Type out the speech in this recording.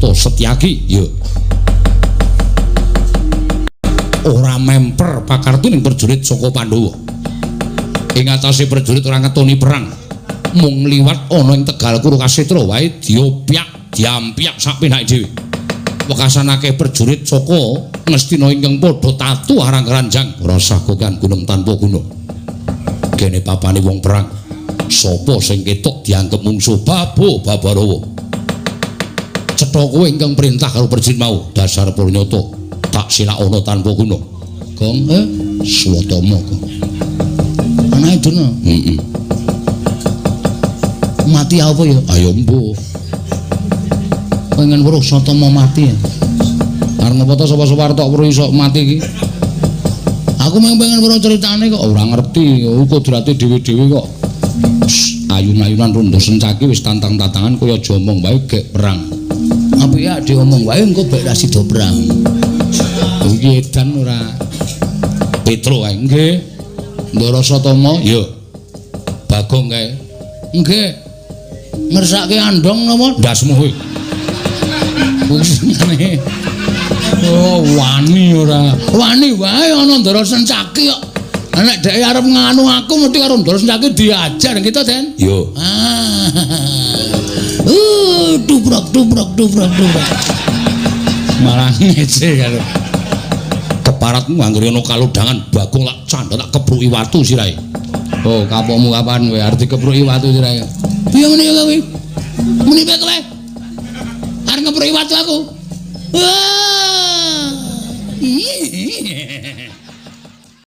Pranata Setyaki ya ora memper pakarti ning prajurit saka Pandhawa ing atase prajurit ora ngetoni perang mung liwat ana ing Tegal Kurukasetra wae diopyak diampyak sak penake dhewe wekasanake prajurit saka Ngastina ingkang padha tatu arang ranjang rasa kokan gunung tanpa guna kene papane wong perang sapa sing ketok dianggep mungsuh Babarawa cetha kowe ingkang perintah karo prajurit mau dasar Pranyata tak silak ana tanpa guna Gong Swatama Gong anake dene mati apa ya ayo mbuh pengen weruh Swatama mati ya arep apa to sapa-sapa arep tok weruh iso mati iki aku pengen weruh critane kok ora ngerti kudrate dhewe-dhewe kok ayun-ayunan rondo sencaki wis tantang-tantangan kaya aja omong wae gek perang apike ade omong wae engko bek ra sida perang iki edan ora Petro kae nggih Ndara Satama ya Bagong kae nggih ngersake andong napa ndasmu kowe Kusane oh wani ora wani wae ana Ndara Sencaki kok nek dhek arep nganu aku mesti karo Ndara Sencaki diajar kita Den yo dubrok malah ngece karo keparatmu anggere ana kalodhangan Bagong lak candha tak kepruki watu sirahe oh kapokmu kapan kowe arep dikepruki watu sirahe piye ngene kowe muni piye kowe arep ngepruki watu aku wah